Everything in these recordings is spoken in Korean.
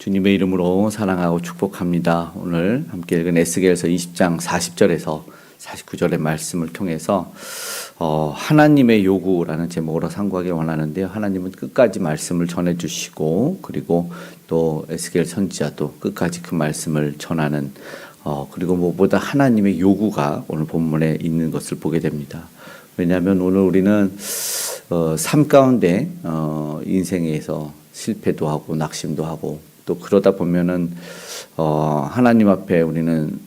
주님의 이름으로 사랑하고 축복합니다. 오늘 함께 읽은 에스겔서 20장 40절에서 49절의 말씀을 통해서 하나님의 요구라는 제목으로 상고하기 원하는데요. 하나님은 끝까지 말씀을 전해주시고 그리고 또 에스겔 선지자도 끝까지 그 말씀을 전하는 그리고 무엇보다 하나님의 요구가 오늘 본문에 있는 것을 보게 됩니다. 왜냐하면 오늘 우리는 삶 가운데 인생에서 실패도 하고 낙심도 하고 또 그러다 보면은 하나님 앞에 우리는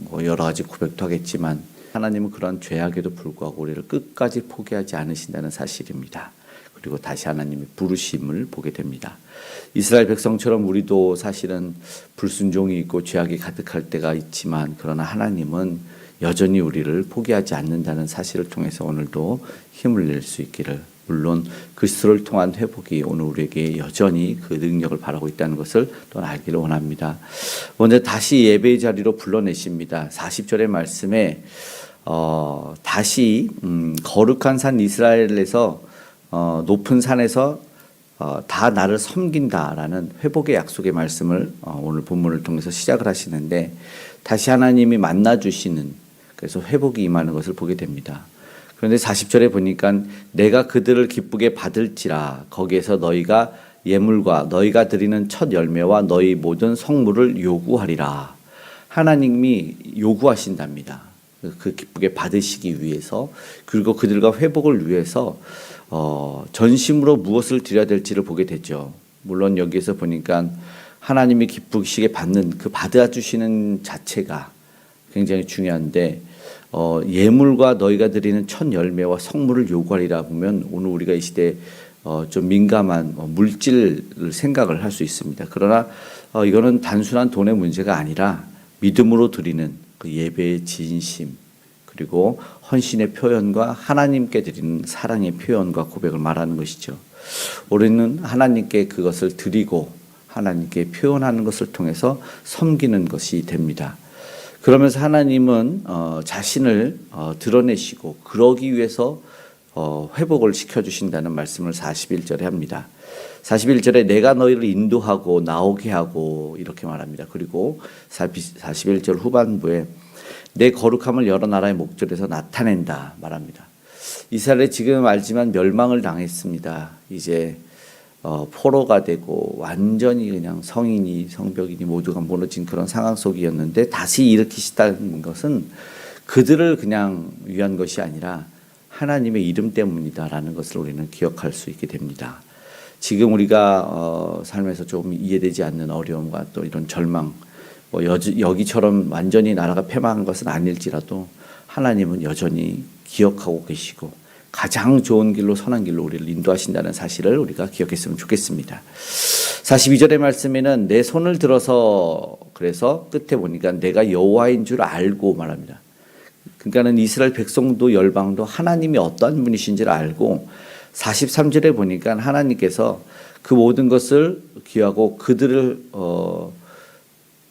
뭐 여러 가지 고백도 하겠지만 하나님은 그런 죄악에도 불구하고 우리를 끝까지 포기하지 않으신다는 사실입니다. 그리고 다시 하나님의 부르심을 보게 됩니다. 이스라엘 백성처럼 우리도 사실은 불순종이 있고 죄악이 가득할 때가 있지만 그러나 하나님은 여전히 우리를 포기하지 않는다는 사실을 통해서 오늘도 힘을 낼 수 있기를, 물론 그리스도를 통한 회복이 오늘 우리에게 여전히 그 능력을 바라고 있다는 것을 또 알기를 원합니다. 먼저 다시 예배의 자리로 불러내십니다. 40절의 말씀에 다시 거룩한 산 이스라엘에서 높은 산에서 다 나를 섬긴다라는 회복의 약속의 말씀을 오늘 본문을 통해서 시작을 하시는데 다시 하나님이 만나주시는, 그래서 회복이 임하는 것을 보게 됩니다. 그런데 40절에 보니까 내가 그들을 기쁘게 받을지라 거기에서 너희가 예물과 너희가 드리는 첫 열매와 너희 모든 성물을 요구하리라. 하나님이 요구하신답니다. 그 기쁘게 받으시기 위해서, 그리고 그들과 회복을 위해서 전심으로 무엇을 드려야 될지를 보게 되죠. 물론 여기에서 보니까 하나님이 기쁘시게 받는 그 받아주시는 자체가 굉장히 중요한데 예물과 너희가 드리는 첫 열매와 성물을 요구하리라 보면 오늘 우리가 이 시대에 좀 민감한 물질을 생각을 할 수 있습니다. 그러나 이거는 단순한 돈의 문제가 아니라 믿음으로 드리는 그 예배의 진심, 그리고 헌신의 표현과 하나님께 드리는 사랑의 표현과 고백을 말하는 것이죠. 우리는 하나님께 그것을 드리고 하나님께 표현하는 것을 통해서 섬기는 것이 됩니다. 그러면서 하나님은 자신을 드러내시고 그러기 위해서 회복을 시켜주신다는 말씀을 41절에 합니다. 41절에 내가 너희를 인도하고 나오게 하고 이렇게 말합니다. 그리고 41절 후반부에 내 거룩함을 여러 나라의 목전에서 나타낸다 말합니다. 이스라엘이 지금 알지만 멸망을 당했습니다. 이제 포로가 되고 완전히 그냥 성인이 성벽이니 모두가 무너진 그런 상황 속이었는데 다시 일으키시다는 것은 그들을 그냥 위한 것이 아니라 하나님의 이름 때문이다라는 것을 우리는 기억할 수 있게 됩니다. 지금 우리가 삶에서 조금 이해되지 않는 어려움과 또 이런 절망, 여기처럼 완전히 나라가 패망한 것은 아닐지라도 하나님은 여전히 기억하고 계시고 가장 좋은 길로 선한 길로 우리를 인도하신다는 사실을 우리가 기억했으면 좋겠습니다. 42절의 말씀에는 내 손을 들어서, 그래서 끝에 보니까 내가 여호와인 줄 알고 말합니다. 그러니까는 이스라엘 백성도 열방도 하나님이 어떠한 분이신지를 알고 43절에 보니까 하나님께서 그 모든 것을 기하고 그들을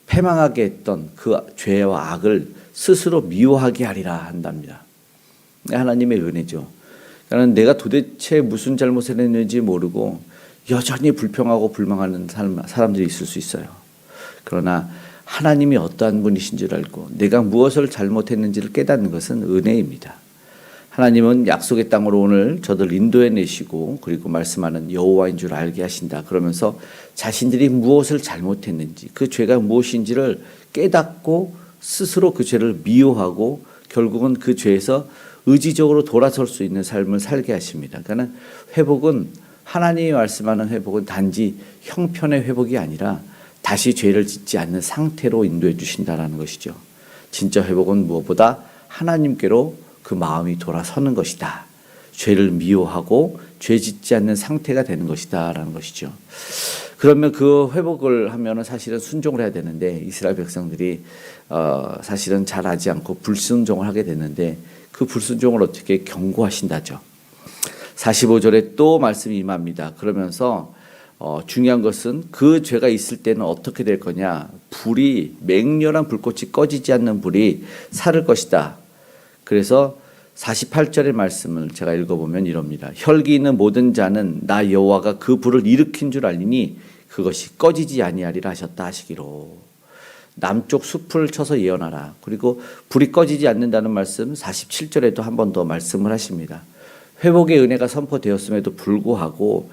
패망하게 했던 그 죄와 악을 스스로 미워하게 하리라 한답니다. 하나님의 은혜죠. 그러니까 내가 도대체 무슨 잘못을 했는지 모르고 여전히 불평하고 불망하는 사람들이 있을 수 있어요. 그러나 하나님이 어떠한 분이신 줄 알고 내가 무엇을 잘못했는지를 깨닫는 것은 은혜입니다. 하나님은 약속의 땅으로 오늘 저들 인도해 내시고 그리고 말씀하는 여호와인 줄 알게 하신다. 그러면서 자신들이 무엇을 잘못했는지 그 죄가 무엇인지를 깨닫고 스스로 그 죄를 미워하고 결국은 그 죄에서 의지적으로 돌아설 수 있는 삶을 살게 하십니다. 그러니까 회복은, 하나님이 말씀하는 회복은 단지 형편의 회복이 아니라 다시 죄를 짓지 않는 상태로 인도해 주신다라는 것이죠. 진짜 회복은 무엇보다 하나님께로 그 마음이 돌아서는 것이다. 죄를 미워하고 죄 짓지 않는 상태가 되는 것이다 라는 것이죠. 그러면 그 회복을 하면은 사실은 순종을 해야 되는데 이스라엘 백성들이 사실은 잘하지 않고 불순종을 하게 됐는데 그 불순종을 어떻게 경고하신다죠. 45절에 또 말씀이 임합니다. 그러면서 중요한 것은 그 죄가 있을 때는 어떻게 될 거냐. 불이, 맹렬한 불꽃이 꺼지지 않는 불이 사를 것이다. 그래서 48절의 말씀을 제가 읽어보면 이럽니다. 혈기 있는 모든 자는 나 여호와가 그 불을 일으킨 줄 알리니 그것이 꺼지지 아니하리라 하셨다 하시기로. 남쪽 숲을 쳐서 예언하라. 그리고 불이 꺼지지 않는다는 말씀 47절에도 한 번 더 말씀을 하십니다. 회복의 은혜가 선포되었음에도 불구하고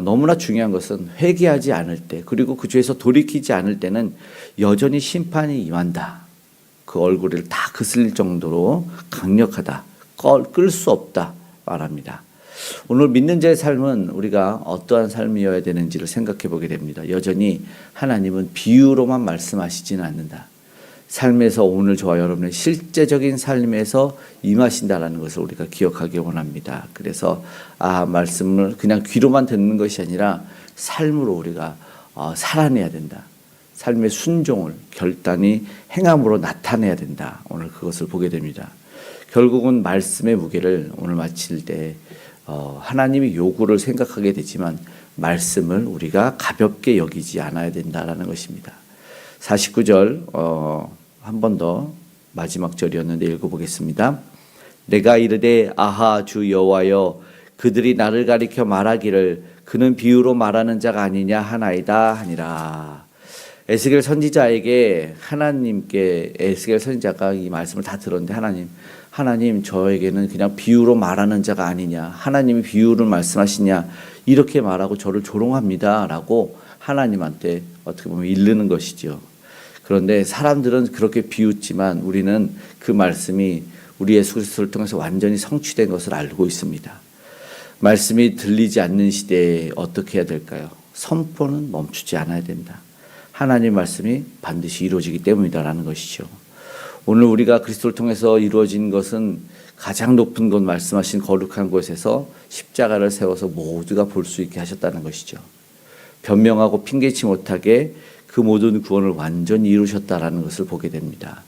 너무나 중요한 것은 회개하지 않을 때, 그리고 그 죄에서 돌이키지 않을 때는 여전히 심판이 임한다. 그 얼굴을 다 그슬릴 정도로 강력하다. 끌 수 없다 말합니다. 오늘 믿는 자의 삶은 우리가 어떠한 삶이어야 되는지를 생각해 보게 됩니다. 여전히 하나님은 비유로만 말씀하시지는 않는다. 삶에서 오늘 저와 여러분의 실제적인 삶에서 임하신다라는 것을 우리가 기억하기 원합니다. 그래서 말씀을 그냥 귀로만 듣는 것이 아니라 삶으로 우리가 살아내야 된다. 삶의 순종을 결단이 행함으로 나타내야 된다. 오늘 그것을 보게 됩니다. 결국은 말씀의 무게를 오늘 마칠 때 하나님의 요구를 생각하게 되지만 말씀을 우리가 가볍게 여기지 않아야 된다라는 것입니다. 49절 한 번 더 마지막 절이었는데 읽어보겠습니다. 내가 이르되 아하 주 여호와여 그들이 나를 가리켜 말하기를 그는 비유로 말하는 자가 아니냐 하나이다 하니라. 에스겔 선지자에게 하나님께 에스겔 선지자가 이 말씀을 다 들었는데 하나님 저에게는 그냥 비유로 말하는 자가 아니냐, 하나님이 비유를 말씀하시냐 이렇게 말하고 저를 조롱합니다 라고 하나님한테 어떻게 보면 이르는 것이죠. 그런데 사람들은 그렇게 비웃지만 우리는 그 말씀이 우리 예수 그리스도를 통해서 완전히 성취된 것을 알고 있습니다. 말씀이 들리지 않는 시대에 어떻게 해야 될까요? 선포는 멈추지 않아야 된다. 하나님 말씀이 반드시 이루어지기 때문이다라는 것이죠. 오늘 우리가 그리스도를 통해서 이루어진 것은 가장 높은 곳 말씀하신 거룩한 곳에서 십자가를 세워서 모두가 볼 수 있게 하셨다는 것이죠. 변명하고 핑계치 못하게 그 모든 구원을 완전히 이루셨다라는 것을 보게 됩니다.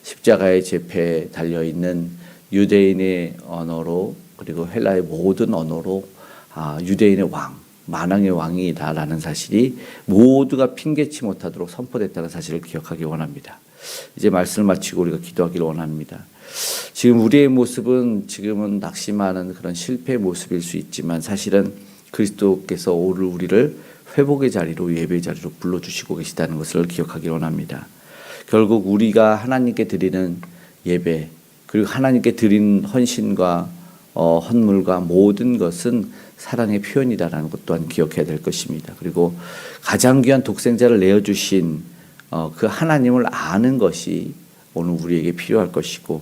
십자가의 제패에 달려있는 유대인의 언어로 그리고 헬라의 모든 언어로 유대인의 왕, 만왕의 왕이다라는 사실이 모두가 핑계치 못하도록 선포됐다는 사실을 기억하기 원합니다. 이제 말씀을 마치고 우리가 기도하기를 원합니다. 지금 우리의 모습은 지금은 낙심하는 그런 실패의 모습일 수 있지만 사실은 그리스도께서 오늘 우리를 회복의 자리로 예배의 자리로 불러주시고 계시다는 것을 기억하기 원합니다. 결국 우리가 하나님께 드리는 예배 그리고 하나님께 드린 헌신과 헌물과 모든 것은 사랑의 표현이다라는 것 또한 기억해야 될 것입니다. 그리고 가장 귀한 독생자를 내어주신 그 하나님을 아는 것이 오늘 우리에게 필요할 것이고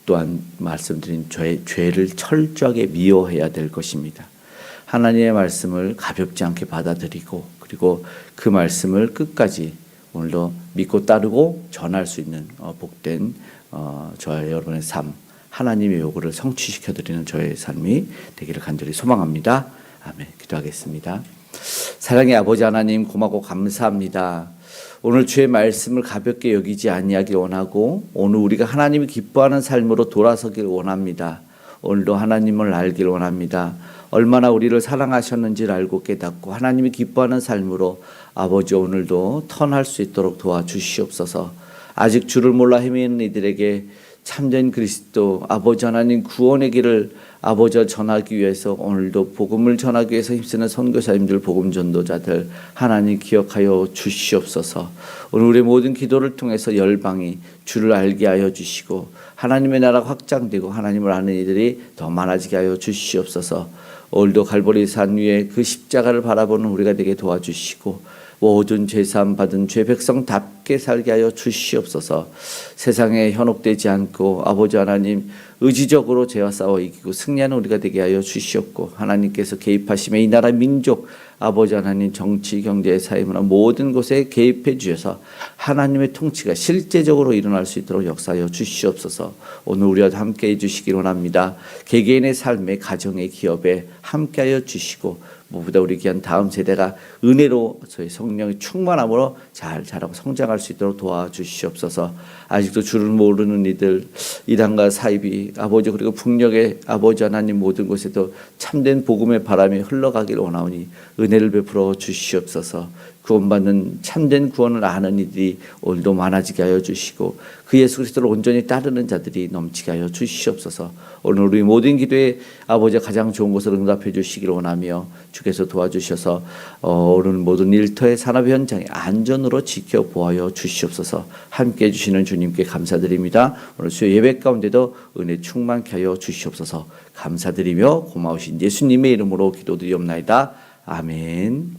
또한 말씀드린 죄를 철저하게 미워해야 될 것입니다. 하나님의 말씀을 가볍지 않게 받아들이고 그리고 그 말씀을 끝까지 오늘도 믿고 따르고 전할 수 있는 복된 저와 여러분의 삶, 하나님의 요구를 성취시켜드리는 저의 삶이 되기를 간절히 소망합니다. 아멘. 기도하겠습니다. 사랑의 아버지 하나님 고맙고 감사합니다. 오늘 주의 말씀을 가볍게 여기지 아니하길 원하고 오늘 우리가 하나님이 기뻐하는 삶으로 돌아서길 원합니다. 오늘도 하나님을 알길 원합니다. 얼마나 우리를 사랑하셨는지를 알고 깨닫고 하나님이 기뻐하는 삶으로 아버지 오늘도 턴할 수 있도록 도와주시옵소서. 아직 주를 몰라 헤매는 이들에게 참된 그리스도 아버지 하나님 구원의 길을 아버지와 전하기 위해서 오늘도 복음을 전하기 위해서 힘쓰는 선교사님들 복음 전도자들 하나님 기억하여 주시옵소서. 오늘 우리의 모든 기도를 통해서 열방이 주를 알게 하여 주시고 하나님의 나라가 확장되고 하나님을 아는 이들이 더 많아지게 하여 주시옵소서. 오늘도 갈보리 산 위에 그 십자가를 바라보는 우리가 되게 도와주시고 모든 죄사함 받은 죄 백성답게 살게 하여 주시옵소서. 세상에 현혹되지 않고 아버지 하나님 의지적으로 죄와 싸워 이기고 승리하는 우리가 되게 하여 주시옵고 하나님께서 개입하시며 이 나라 민족 아버지 하나님 정치 경제 사회 문화 모든 곳에 개입해 주셔서 하나님의 통치가 실제적으로 일어날 수 있도록 역사하여 주시옵소서. 오늘 우리와 함께 해주시기 원합니다. 개개인의 삶에 가정의 기업에 함께하여 주시고 무엇보다 우리 귀한 다음 세대가 은혜로 저희 성령의 충만함으로 잘 자라고 성장할 수 있도록 도와주시옵소서. 아직도 주를 모르는 이들 이단과 사이비 아버지 그리고 북녘의 아버지 하나님 모든 곳에도 참된 복음의 바람이 흘러가길 원하오니 은혜를 베풀어 주시옵소서. 구원받는 참된 구원을 아는 이들이 오늘도 많아지게 하여 주시고 그 예수 그리스도를 온전히 따르는 자들이 넘치게 하여 주시옵소서. 오늘 우리 모든 기도에 아버지 가장 좋은 것을 응답해 주시기를 원하며 주께서 도와주셔서 오늘 모든 일터의 산업 현장에 안전으로 지켜보아여 주시옵소서. 함께해 주시는 주님께 감사드립니다. 오늘 수요 예배 가운데도 은혜 충만케 하여 주시옵소서. 감사드리며 고마우신 예수님의 이름으로 기도드리옵나이다. 아멘.